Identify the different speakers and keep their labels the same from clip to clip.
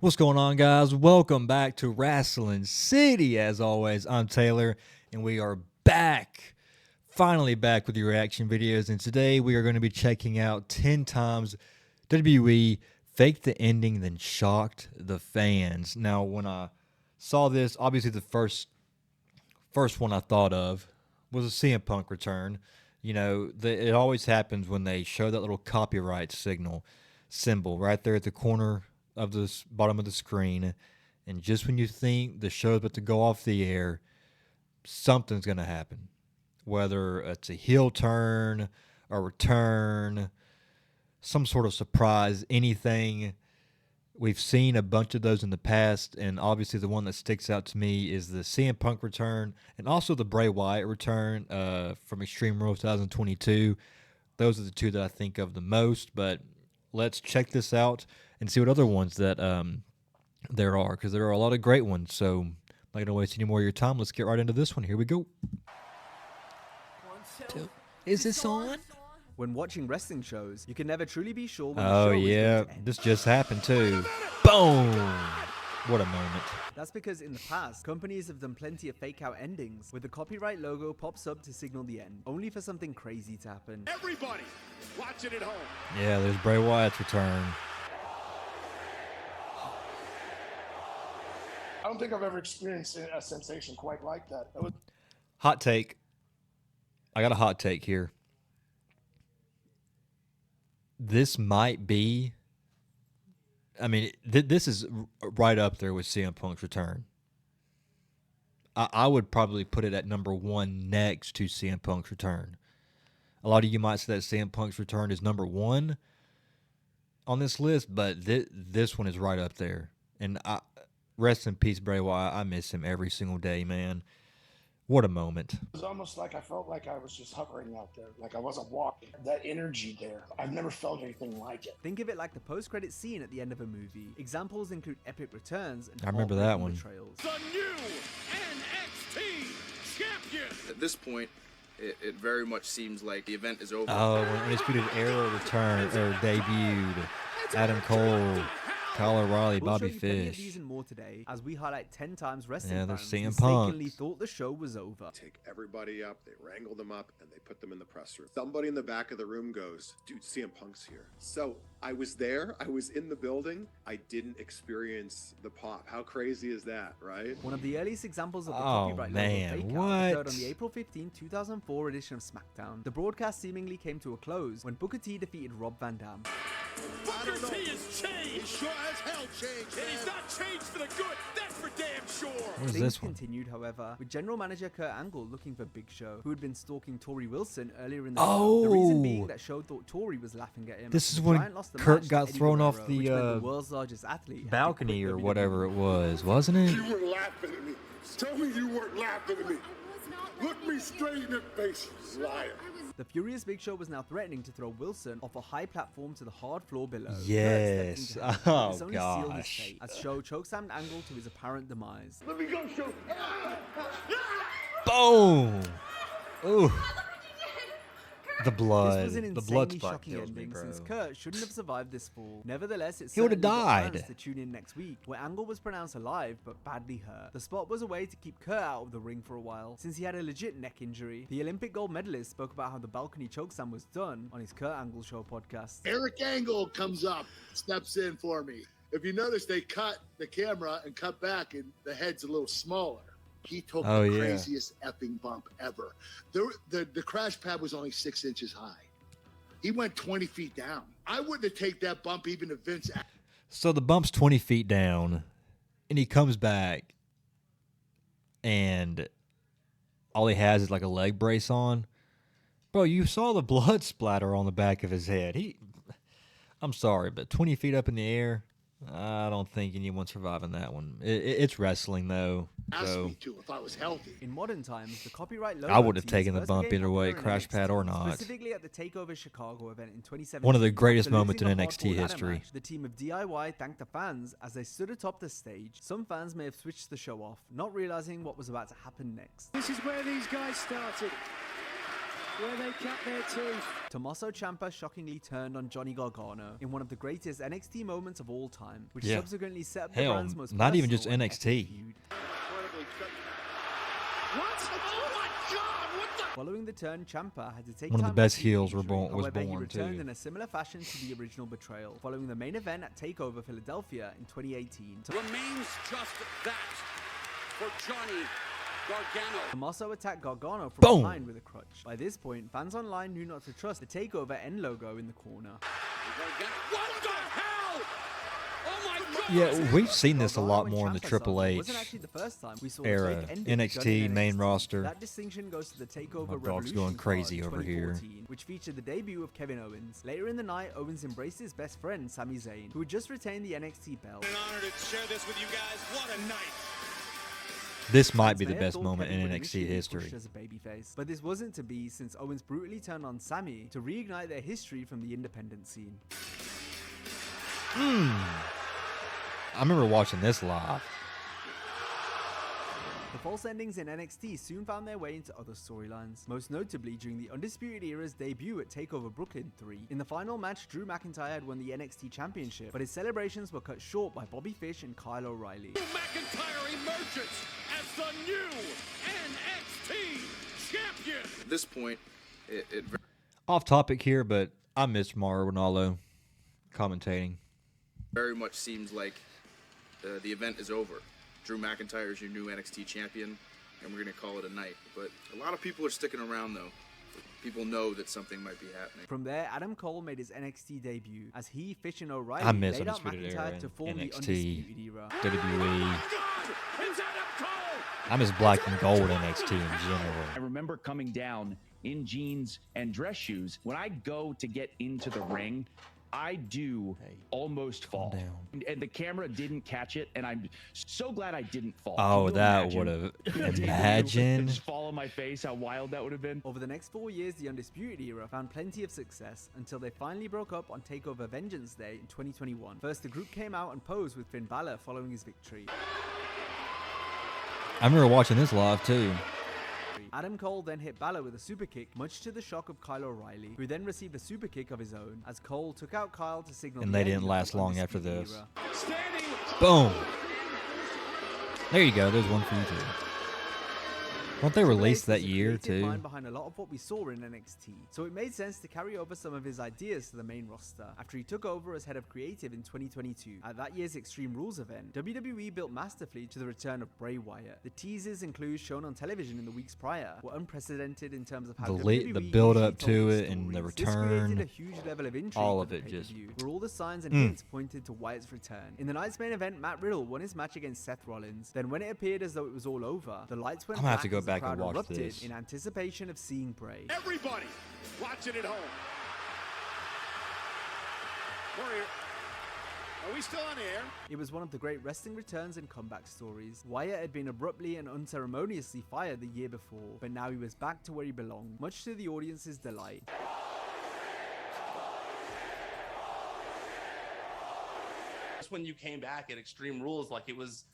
Speaker 1: What's going on, guys? Welcome back to Wrestling City. As always, I'm Taylor, and we are back, finally back with your reaction videos. And today we are going to be checking out 10 times WWE faked the ending, then shocked the fans. Now, when I saw this, obviously the first one I thought of was a CM Punk return. You know, it always happens when they show that little copyright symbol right there at the corner of the bottom of the screen, and just when you think the show's about to go off the air, something's going to happen. Whether it's a heel turn, a return, some sort of surprise, anything. We've seen a bunch of those in the past, and obviously the one that sticks out to me is the CM Punk return and also the Bray Wyatt return from Extreme Rules 2022. Those are the two that I think of the most, but let's check this out and see what other ones that there are, because there are a lot of great ones. So I'm not going to waste any more of your time. Let's get right into this one. Here we go. Is this on?
Speaker 2: When watching wrestling shows, you can never truly be sure when the
Speaker 1: Oh,
Speaker 2: show
Speaker 1: yeah.
Speaker 2: is going to end.
Speaker 1: This just happened, too. Boom! What a moment.
Speaker 2: That's because in the past, companies have done plenty of fake out endings, where the copyright logo pops up to signal the end, only for something crazy to happen.
Speaker 3: Everybody, watch it at home.
Speaker 1: Yeah, there's Bray Wyatt's return.
Speaker 3: I don't think I've ever experienced a sensation quite like that.
Speaker 1: Hot take. I got a hot take here. This might be, this is right up there with CM Punk's return. I would probably put it at number one next to CM Punk's return. A lot of you might say that CM Punk's return is number one on this list, but this one is right up there. And rest in peace, Bray Wyatt. I miss him every single day, man. What a moment.
Speaker 3: It was almost like I felt like I was just hovering out there, like I wasn't walking. That energy there, I've never felt anything like it.
Speaker 2: Think of it like the post-credit scene at the end of a movie. Examples include epic returns and
Speaker 1: I remember that one.
Speaker 2: betrayals.
Speaker 4: The new NXT champion.
Speaker 5: At this point, it very much seems like the event is over.
Speaker 1: Oh, when Undisputed Era returned or debuted, Adam Cole, Kyle O'Reilly,
Speaker 2: We'll show
Speaker 1: Bobby
Speaker 2: you plenty of
Speaker 1: Fish.
Speaker 2: these and more today, as we highlight 10 times wrestling
Speaker 1: Yeah, there's
Speaker 2: fans
Speaker 1: CM Punk.
Speaker 2: mistakenly thought the show was over.
Speaker 6: Take everybody up, they wrangle them up, and they put them in the press room. Somebody in the back of the room goes, dude, CM Punk's here. So I was there, I was in the building, I didn't experience the pop. How crazy is that, right?
Speaker 2: One of the earliest examples of the
Speaker 1: Oh,
Speaker 2: copyright
Speaker 1: man,
Speaker 2: logo fake
Speaker 1: what?
Speaker 2: out occurred on the April 15, 2004 edition of SmackDown. The broadcast seemingly came to a close when Booker T defeated Rob Van Dam.
Speaker 4: Booker T has changed.
Speaker 3: He sure as hell changed,
Speaker 4: And he's not changed for the good. That's for damn sure.
Speaker 1: What is
Speaker 2: Things
Speaker 1: this one?
Speaker 2: continued, however, with general manager Kurt Angle looking for Big Show, who had been stalking Tori Wilson earlier in the
Speaker 1: Oh!
Speaker 2: show. The reason being that Show thought Tori was laughing at him.
Speaker 1: This is
Speaker 2: The
Speaker 1: when
Speaker 2: Giant lost the
Speaker 1: Kurt
Speaker 2: match to
Speaker 1: got
Speaker 2: Eddie
Speaker 1: thrown off
Speaker 2: Guerrero,
Speaker 1: the,
Speaker 2: which meant the world's largest athlete had to
Speaker 1: balcony
Speaker 2: quit
Speaker 1: or
Speaker 2: WWE.
Speaker 1: whatever it was, wasn't it?
Speaker 7: You were laughing at me. Tell me you weren't laughing at me. Look me straight in the face, liar.
Speaker 2: The furious Big Show was now threatening to throw Wilson off a high platform to the hard floor below. Kurt
Speaker 1: Yes.
Speaker 2: stepped in to help,
Speaker 1: Oh,
Speaker 2: but this only sealed his
Speaker 1: gosh.
Speaker 2: fate, as Show chokeslammed Angle to his apparent demise.
Speaker 7: Let me go, show.
Speaker 1: Boom! Ooh. The
Speaker 2: This
Speaker 1: blood.
Speaker 2: was an
Speaker 1: The blood
Speaker 2: insanely
Speaker 1: spot
Speaker 2: shocking
Speaker 1: kills me,
Speaker 2: ending,
Speaker 1: bro.
Speaker 2: since Kurt shouldn't have survived this fall. Nevertheless, it
Speaker 1: He would've
Speaker 2: certainly got fans
Speaker 1: died.
Speaker 2: to tune in next week, where Angle was pronounced alive but badly hurt. The spot was a way to keep Kurt out of the ring for a while, since he had a legit neck injury. The Olympic gold medalist spoke about how the balcony chokeslam was done on his Kurt Angle Show podcast.
Speaker 7: Eric Angle comes up, steps in for me. If you notice, they cut the camera and cut back, and the head's a little smaller. He took
Speaker 1: Oh,
Speaker 7: the
Speaker 1: yeah.
Speaker 7: craziest effing bump ever. The crash pad was only 6 inches high. He went 20 feet down. I wouldn't have taken that bump even if Vince.
Speaker 1: So the bump's 20 feet down, and he comes back, and all he has is like a leg brace on. Bro, you saw the blood splatter on the back of his head. I'm sorry, but 20 feet up in the air, I don't think anyone's surviving that one. It's wrestling, though.
Speaker 7: Asked
Speaker 1: So
Speaker 7: me to if I was healthy.
Speaker 2: In modern times, the copyright logo
Speaker 1: I would have
Speaker 2: teams
Speaker 1: taken the
Speaker 2: first
Speaker 1: bump
Speaker 2: became
Speaker 1: either way,
Speaker 2: popular in
Speaker 1: crash pad or
Speaker 2: NXT,
Speaker 1: not.
Speaker 2: Specifically at the TakeOver Chicago event in 2017.
Speaker 1: One of the greatest
Speaker 2: After
Speaker 1: moments in
Speaker 2: losing a
Speaker 1: NXT
Speaker 2: hardcore ladder
Speaker 1: history.
Speaker 2: match, the team of DIY thanked the fans as they stood atop the stage. Some fans may have switched the show off, not realizing what was about to happen next.
Speaker 8: This is where these guys started. where they cut their teeth.
Speaker 2: Tommaso Ciampa shockingly turned on Johnny Gargano in one of the greatest NXT moments of all time, which
Speaker 1: Yeah.
Speaker 2: subsequently set up the
Speaker 1: Hell,
Speaker 2: brand's most
Speaker 1: not even just
Speaker 2: personal and
Speaker 1: NXT.
Speaker 2: epic feud.
Speaker 8: What? Oh my God! What the?
Speaker 2: Following the turn, Ciampa had to take
Speaker 1: One of the
Speaker 2: time
Speaker 1: best
Speaker 2: off due to
Speaker 1: heels were
Speaker 2: injury.
Speaker 1: born- was
Speaker 2: However, he
Speaker 1: born,
Speaker 2: returned
Speaker 1: too.
Speaker 2: in a similar fashion to the original betrayal, following the main event at TakeOver Philadelphia in 2018.
Speaker 4: Remains just that for Johnny Gargano.
Speaker 2: Tommaso attacked Gargano from
Speaker 1: Boom.
Speaker 2: behind with a crutch. By this point, fans online knew not to trust the TakeOver N logo in the corner.
Speaker 4: Gargano. What the hell? Oh my God!
Speaker 1: Yeah, we've seen this a
Speaker 2: Gargano
Speaker 1: lot
Speaker 2: and
Speaker 1: more in the
Speaker 2: Ciampa
Speaker 1: Triple
Speaker 2: saga
Speaker 1: H
Speaker 2: wasn't actually the first time we saw
Speaker 1: era.
Speaker 2: the fake ending done
Speaker 1: NXT
Speaker 2: in
Speaker 1: main
Speaker 2: NXT.
Speaker 1: roster.
Speaker 2: That distinction goes to the TakeOver
Speaker 1: My dog's
Speaker 2: Revolution
Speaker 1: going crazy
Speaker 2: card in
Speaker 1: over here.
Speaker 2: 2014, which featured the debut of Kevin Owens. Later in the night, Owens embraced his best friend Sami Zayn, who had just retained the NXT belt.
Speaker 4: An honor to share this with you guys. What a night!
Speaker 1: This might
Speaker 2: Fans
Speaker 1: be the
Speaker 2: may have
Speaker 1: best
Speaker 2: thought
Speaker 1: moment
Speaker 2: Kevin
Speaker 1: in
Speaker 2: would
Speaker 1: NXT
Speaker 2: initially be
Speaker 1: history.
Speaker 2: pushed as a babyface, but this wasn't to be, since Owens brutally turned on Sami to reignite their history from the independent scene.
Speaker 1: I remember watching this live.
Speaker 2: The false endings in NXT soon found their way into other storylines, most notably during the Undisputed Era's debut at TakeOver Brooklyn 3. In the final match, Drew McIntyre had won the NXT Championship, but his celebrations were cut short by Bobby Fish and Kyle O'Reilly.
Speaker 4: Drew McIntyre emerges as the new NXT champion.
Speaker 5: At this point, it
Speaker 1: Off topic here, but I missed Mauro Ranallo commentating.
Speaker 5: very much seems like the event is over. Drew McIntyre is your new NXT champion, and we're going to call it a night. But a lot of people are sticking around, though. People know that something might be happening.
Speaker 2: From there, Adam Cole made his NXT debut as he, Fish, and O'Reilly
Speaker 1: I miss
Speaker 2: laid out
Speaker 1: Undisputed Era
Speaker 2: McIntyre to form the
Speaker 1: NXT.
Speaker 2: Undisputed Era.
Speaker 1: WWE.
Speaker 4: God, it's Adam Cole.
Speaker 1: I miss black and gold NXT in general.
Speaker 9: I remember coming down in jeans and dress shoes. When I go to get into the ring, I do almost fall.
Speaker 1: down.
Speaker 9: And the camera didn't catch it, and I'm so glad I didn't fall.
Speaker 1: Oh,
Speaker 9: Can you
Speaker 1: that
Speaker 9: imagine?
Speaker 1: would have. Imagine.
Speaker 9: Just fall on my face, how wild that would have been.
Speaker 2: Over the next 4 years, the Undisputed Era found plenty of success until they finally broke up on TakeOver Vengeance Day in 2021. First, the group came out and posed with Finn Balor following his victory.
Speaker 1: I remember watching this live too.
Speaker 2: Adam Cole then hit Balor with a super kick, much to the shock of Kyle O'Reilly, who then received a super kick of his own, as Cole took out Kyle to signal
Speaker 1: And
Speaker 2: the
Speaker 1: they
Speaker 2: end
Speaker 1: didn't
Speaker 2: of
Speaker 1: last
Speaker 2: the
Speaker 1: long after
Speaker 2: Undisputed
Speaker 1: this.
Speaker 2: Era.
Speaker 4: Standing.
Speaker 1: Boom. There you go. There's one for you too. Weren't they
Speaker 2: Triple H
Speaker 1: released that
Speaker 2: was the
Speaker 1: year
Speaker 2: creative
Speaker 1: too?
Speaker 2: mind behind a lot of what we saw in NXT, so it made sense to carry over some of his ideas to the main roster. After he took over as head of creative in 2022, at that year's Extreme Rules event, WWE built masterfully to the return of Bray Wyatt. The teasers and clues shown on television in the weeks prior were unprecedented in terms of how WWE
Speaker 1: The build
Speaker 2: usually
Speaker 1: up
Speaker 2: told
Speaker 1: to
Speaker 2: its
Speaker 1: it and the
Speaker 2: stories. This created
Speaker 1: return.
Speaker 2: a huge level of intrigue
Speaker 1: All
Speaker 2: for
Speaker 1: of
Speaker 2: the
Speaker 1: it just-
Speaker 2: pay-per-view, where all the signs and hints pointed to Wyatt's return. In the night's main event, Matt Riddle won his match against Seth Rollins. Then when it appeared as though it was all over, the lights went
Speaker 1: I'm gonna have
Speaker 2: black
Speaker 1: to go
Speaker 2: as the
Speaker 1: back and
Speaker 2: crowd
Speaker 1: watch
Speaker 2: erupted
Speaker 1: this.
Speaker 2: in anticipation of seeing Bray.
Speaker 4: Everybody watching at home. Warrior, are we still on air?
Speaker 2: It was one of the great wrestling returns and comeback stories. Wyatt had been abruptly and unceremoniously fired the year before, but now he was back to where he belonged, much to the audience's delight.
Speaker 10: Just when you came back at Extreme Rules, like it was,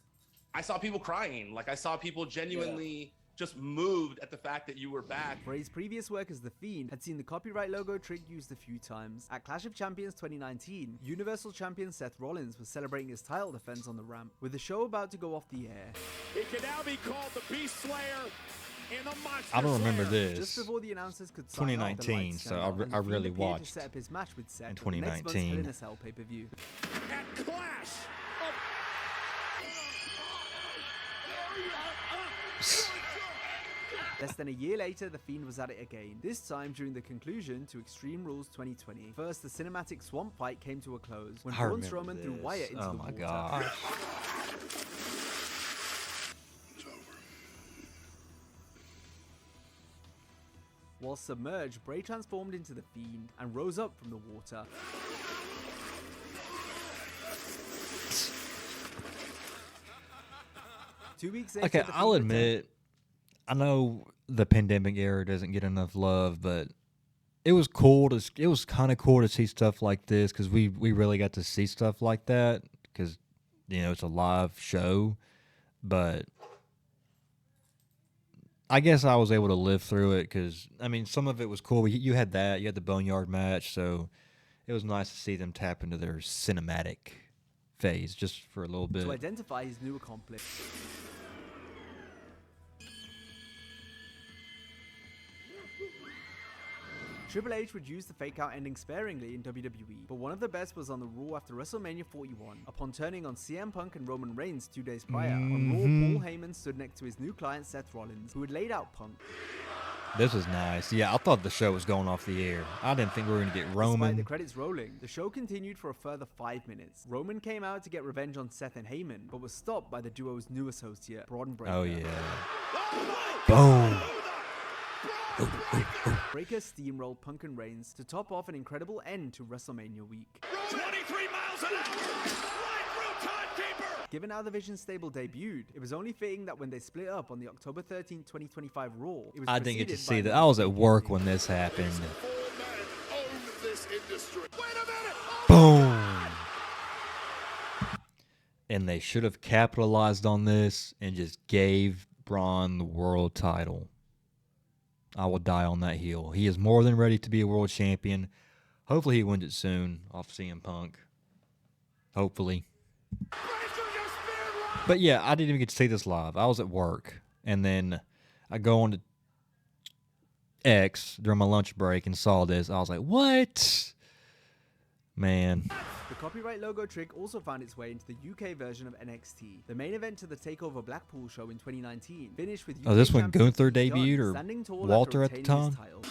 Speaker 10: I saw people crying. Like I saw people genuinely just moved at the fact that you were back.
Speaker 2: Bray's previous work as The Fiend had seen the copyright logo trick used a few times. At Clash of Champions 2019, Universal Champion Seth Rollins was celebrating his title defense on the ramp, with the show about to go off the air.
Speaker 4: It can now be called the Beast Slayer and the Monster
Speaker 1: I don't remember
Speaker 4: Slayer.
Speaker 2: Just
Speaker 1: this.
Speaker 2: before the announcers could sign off, the
Speaker 1: 2019,
Speaker 2: lights
Speaker 1: so
Speaker 2: turned
Speaker 1: I
Speaker 2: off,
Speaker 1: re-
Speaker 2: and The
Speaker 1: I
Speaker 2: Fiend
Speaker 1: really
Speaker 2: appeared
Speaker 1: watched
Speaker 2: to set up his match with Seth
Speaker 1: in
Speaker 2: at the next month's
Speaker 1: 2019.
Speaker 2: Hell in a Cell pay-per-view.
Speaker 4: At Clash
Speaker 2: Less than a year later, The Fiend was at it again, this time during the conclusion to Extreme Rules 2020. First, the cinematic swamp fight came to a close when
Speaker 1: I
Speaker 2: Braun
Speaker 1: remember
Speaker 2: Strowman threw
Speaker 1: this.
Speaker 2: Wyatt into
Speaker 1: Oh
Speaker 2: the
Speaker 1: my
Speaker 2: water.
Speaker 1: gosh.
Speaker 2: While submerged, Bray transformed into the Fiend and rose up from the water. Two weeks later,
Speaker 1: Okay,
Speaker 2: the
Speaker 1: I'll
Speaker 2: Fiend returned-
Speaker 1: admit, I know the pandemic era doesn't get enough love, but it was cool to. It was kind of cool to see stuff like this because we really got to see stuff like that because it's a live show, but I guess I was able to live through it because, I mean, some of it was cool. You had that. You had the Boneyard match, so it was nice to see them tap into their cinematic phase just for a little bit.
Speaker 2: To identify his new accomplice. Triple H would use the fake out ending sparingly in WWE, but one of the best was on the Raw after WrestleMania 41. Upon turning on CM Punk and Roman Reigns 2 days prior, on Raw, Paul Heyman stood next to his new client Seth Rollins, who had laid out Punk.
Speaker 1: This was nice. Yeah, I thought the show was going off the air. I didn't think we were going to get Roman.
Speaker 2: Despite the credits rolling, the show continued for a further 5 minutes. Roman came out to get revenge on Seth and Heyman, but was stopped by the duo's new associate, Braun Breaker.
Speaker 1: Oh, yeah. Boom.
Speaker 2: Breaker steamrolled Punk and Reigns to top off an incredible end to WrestleMania week.
Speaker 4: 23 miles an hour! Right through timekeeper!
Speaker 2: Given how the Vision stable debuted, it was only fitting that when they split up on the October 13, 2025 Raw, it was
Speaker 1: I didn't get to
Speaker 2: preceded
Speaker 1: see
Speaker 2: by
Speaker 1: that. I was at work when this happened. Boom! And they should have capitalized on this and just gave Braun the world title. I will die on that hill. He is more than ready to be a world champion. Hopefully he wins it soon off CM Punk. Hopefully. But yeah, I didn't even get to see this live. I was at work. And then I go on to X during my lunch break and saw this. I was like, what? Man.
Speaker 2: The copyright logo trick also found its way into the UK version of NXT. The main event to the TakeOver Blackpool show in 2019 finished with UK
Speaker 1: Oh, this when
Speaker 2: champion
Speaker 1: Gunther
Speaker 2: Pete Dunne
Speaker 1: debuted or
Speaker 2: standing tall
Speaker 1: Walter
Speaker 2: after
Speaker 1: at the
Speaker 2: retaining his
Speaker 1: time?
Speaker 2: title.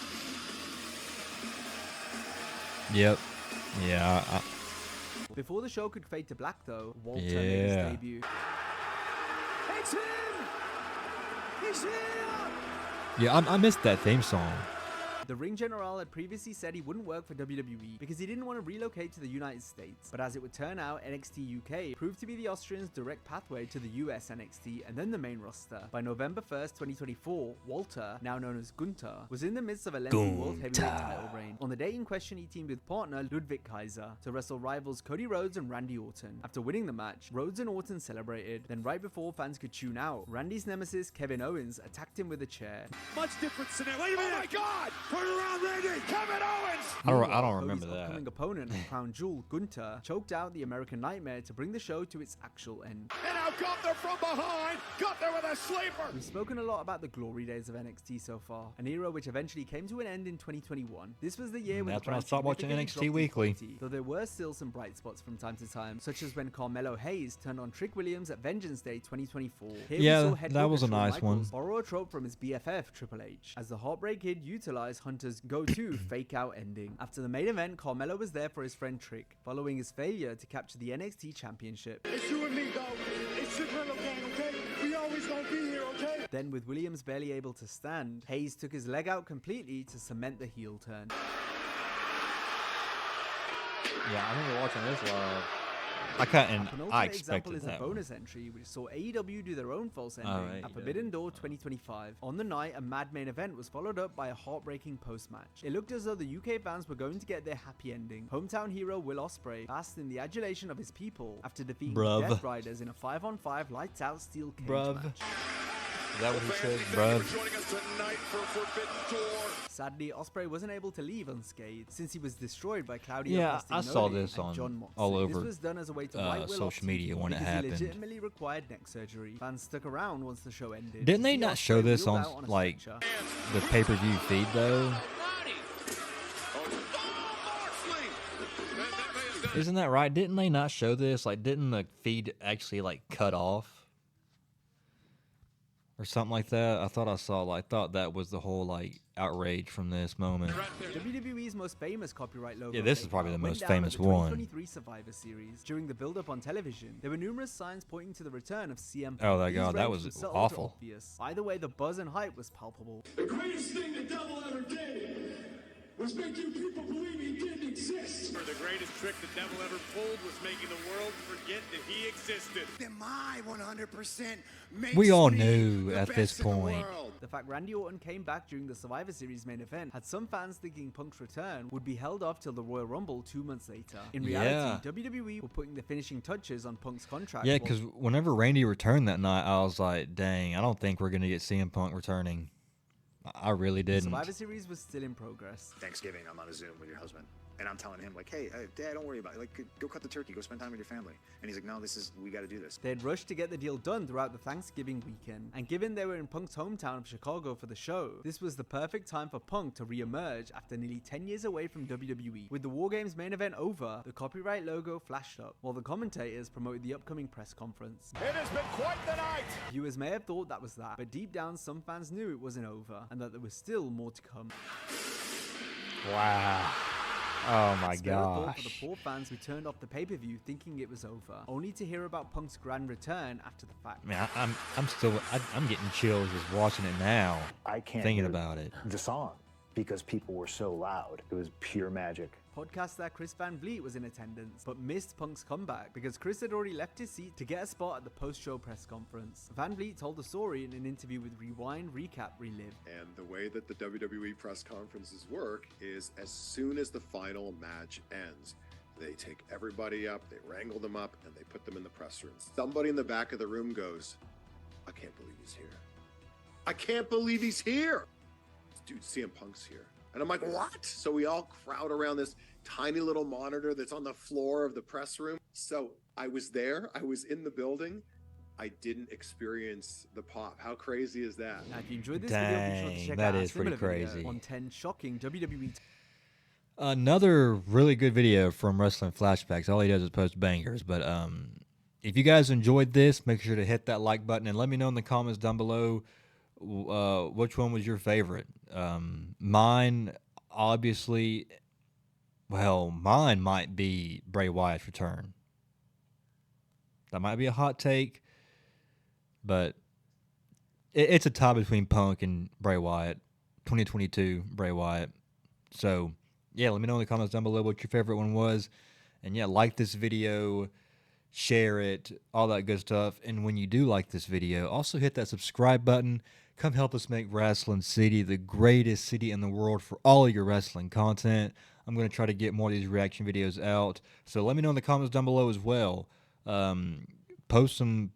Speaker 1: Yep. Yeah.
Speaker 2: Before the show could fade to black, though, Walter made his debut.
Speaker 8: It's him! He's here!
Speaker 1: Yeah, I missed that theme song.
Speaker 2: The Ring General had previously said he wouldn't work for WWE because he didn't want to relocate to the United States. But as it would turn out, NXT UK proved to be the Austrians' direct pathway to the US NXT and then the main roster. By November 1st, 2024, Walter, now known as Gunther, was in the midst of a lengthy World Heavyweight title reign. On the day in question, he teamed with partner Ludwig Kaiser to wrestle rivals Cody Rhodes and Randy Orton. After winning the match, Rhodes and Orton celebrated. Then right before fans could tune out, Randy's nemesis Kevin Owens attacked him with a chair.
Speaker 8: Much different scenario. Wait a minute! Oh my God! Turn around, Randy! Kevin Owens!
Speaker 1: I don't
Speaker 2: Cody's
Speaker 1: remember that.
Speaker 2: upcoming opponent and crown jewel Gunther choked out the American Nightmare to bring the show to its actual end.
Speaker 8: And now Gunther from behind! Gunther with a sleeper!
Speaker 2: We've spoken a lot about the glory days of NXT so far, an era which eventually came to an end in 2021. This was the year when
Speaker 1: That's
Speaker 2: the
Speaker 1: when I
Speaker 2: brand
Speaker 1: stopped watching
Speaker 2: significantly
Speaker 1: NXT
Speaker 2: dropped in
Speaker 1: Weekly.
Speaker 2: quality, though there were still some bright spots from time to time, such as when Carmelo Hayes turned on Trick Williams at Vengeance Day 2024. Here
Speaker 1: Yeah,
Speaker 2: we saw head
Speaker 1: that was a
Speaker 2: booker Shawn
Speaker 1: nice one.
Speaker 2: Michaels borrow a trope from his BFF Triple H, as the Heartbreak Kid utilized Hunter's go-to fake out ending. After the main event, Carmelo was there for his friend Trick, following his failure to capture the NXT Championship.
Speaker 8: It's you and me, dog. It's your little gang, okay? We always gonna be here, okay?
Speaker 2: Then, with Williams barely able to stand, Hayes took his leg out completely to cement the heel turn.
Speaker 1: Yeah, I remember watching this live. I
Speaker 2: Penultimate
Speaker 1: expected
Speaker 2: example is a
Speaker 1: that one.
Speaker 2: bonus entry which saw AEW do their own false ending
Speaker 1: Alright,
Speaker 2: at Forbidden Door 2025. On the night, a mad main event was followed up by a heartbreaking post-match. It looked as though the UK fans were going to get their happy ending. Hometown hero Will Ospreay basked in the adulation of his people after defeating the Death Riders in a 5-on-5 lights-out steel cage match.
Speaker 1: Is that what he said, bruv?
Speaker 2: Sadly, Ospreay wasn't able to leave unscathed since he was destroyed by Claudio
Speaker 1: Yeah, I saw
Speaker 2: Castagnoli
Speaker 1: this
Speaker 2: and
Speaker 1: on
Speaker 2: John Moxley.
Speaker 1: all over
Speaker 2: This was done as a way to write Will off
Speaker 1: social media when it
Speaker 2: because
Speaker 1: happened.
Speaker 2: He legitimately required neck surgery. Fans stuck around once the show ended.
Speaker 1: Didn't
Speaker 2: to
Speaker 1: they
Speaker 2: see
Speaker 1: not
Speaker 2: Ospreay
Speaker 1: show this
Speaker 2: wheeled
Speaker 1: on
Speaker 2: out a
Speaker 1: like
Speaker 2: stretcher.
Speaker 1: the pay-per-view feed though? Isn't that right? Didn't they not show this? Like, didn't the feed actually like cut off or something like that? I thought that was the whole like outrage from this moment.
Speaker 2: WWE's most famous copyright logo.
Speaker 1: Yeah, this is probably the
Speaker 2: went
Speaker 1: most
Speaker 2: down
Speaker 1: famous
Speaker 2: at the
Speaker 1: one.
Speaker 2: 2023 Survivor Series. During the build-up on television, there were numerous signs pointing to the return of CM Punk.
Speaker 1: Oh, my
Speaker 2: These
Speaker 1: God, that
Speaker 2: ranged
Speaker 1: was
Speaker 2: from subtle to
Speaker 1: awful.
Speaker 2: obvious. Either way, the buzz and hype was palpable.
Speaker 8: The greatest thing the devil ever did was make you people believe he didn't exist.
Speaker 4: The greatest trick the devil ever pulled was making the world forget that he existed.
Speaker 11: Then my 100% makes
Speaker 1: We all
Speaker 11: me
Speaker 1: knew
Speaker 11: the
Speaker 1: at this
Speaker 11: best in the
Speaker 1: point.
Speaker 11: world.
Speaker 2: The fact Randy Orton came back during the Survivor Series main event had some fans thinking Punk's return would be held off till the Royal Rumble 2 months later. In reality, WWE were putting the finishing touches on Punk's contract.
Speaker 1: Yeah, because whenever Randy returned that night, I was like, dang, I don't think we're going to get CM Punk returning. I really
Speaker 2: the
Speaker 1: didn't.
Speaker 2: Survivor Series was still in progress.
Speaker 12: Thanksgiving, I'm on a Zoom with your husband. And I'm telling him, like, hey, Dad, don't worry about it. Like, go cut the turkey. Go spend time with your family. And he's like, no, we got to do this.
Speaker 2: They had rushed to get the deal done throughout the Thanksgiving weekend. And given they were in Punk's hometown of Chicago for the show, this was the perfect time for Punk to re-emerge after nearly 10 years away from WWE. With the War Games main event over, the copyright logo flashed up, while the commentators promoted the upcoming press conference.
Speaker 4: It has been quite the night.
Speaker 2: Viewers may have thought that was that, but deep down some fans knew it wasn't over, and that there was still more to come.
Speaker 1: Wow. Oh my
Speaker 2: Spare a thought
Speaker 1: gosh.
Speaker 2: for the poor fans who turned off the pay-per-view thinking it was over, only to hear about Punk's grand return after the fact.
Speaker 1: Man, I'm getting chills just watching it now.
Speaker 13: I can't
Speaker 1: thinking
Speaker 13: hear
Speaker 1: about it.
Speaker 13: the song because people were so loud. It was pure magic.
Speaker 2: Podcaster Chris Van Vliet was in attendance, but missed Punk's comeback because Chris had already left his seat to get a spot at the post-show press conference. Van Vliet told the story in an interview with Rewind, Recap, Relive.
Speaker 6: And the way that the WWE press conferences work is as soon as the final match ends, they take everybody up, they wrangle them up, and they put them in the press room. Somebody in the back of the room goes, I can't believe he's here. I can't believe he's here. Dude, CM Punk's here. And I'm like, what? So we all crowd around this tiny little monitor that's on the floor of the press room. So I was there. I was in the building. I didn't experience the pop. How crazy is that?
Speaker 2: Now, if you enjoyed this video, be sure to check out
Speaker 1: that
Speaker 2: our
Speaker 1: is pretty
Speaker 2: similar video
Speaker 1: crazy.
Speaker 2: on 10 shocking WWE.
Speaker 1: Another really good video from Wrestling Flashbacks. All he does is post bangers. But if you guys enjoyed this, make sure to hit that like button and let me know in the comments down below which one was your favorite. Mine, obviously, well, mine might be Bray Wyatt's return. That might be a hot take, but it's a tie between Punk and Bray Wyatt. 2022 Bray Wyatt. So, yeah, let me know in the comments down below what your favorite one was. And, yeah, like this video, share it, all that good stuff. And when you do like this video, also hit that subscribe button. Come help us make Wrestling City the greatest city in the world for all of your wrestling content. I'm going to try to get more of these reaction videos out. So let me know in the comments down below as well. Post some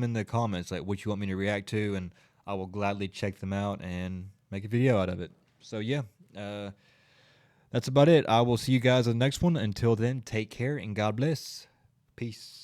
Speaker 1: in the comments, like what you want me to react to, and I will gladly check them out and make a video out of it. So yeah, that's about it. I will see you guys in the next one. Until then, take care and God bless. Peace.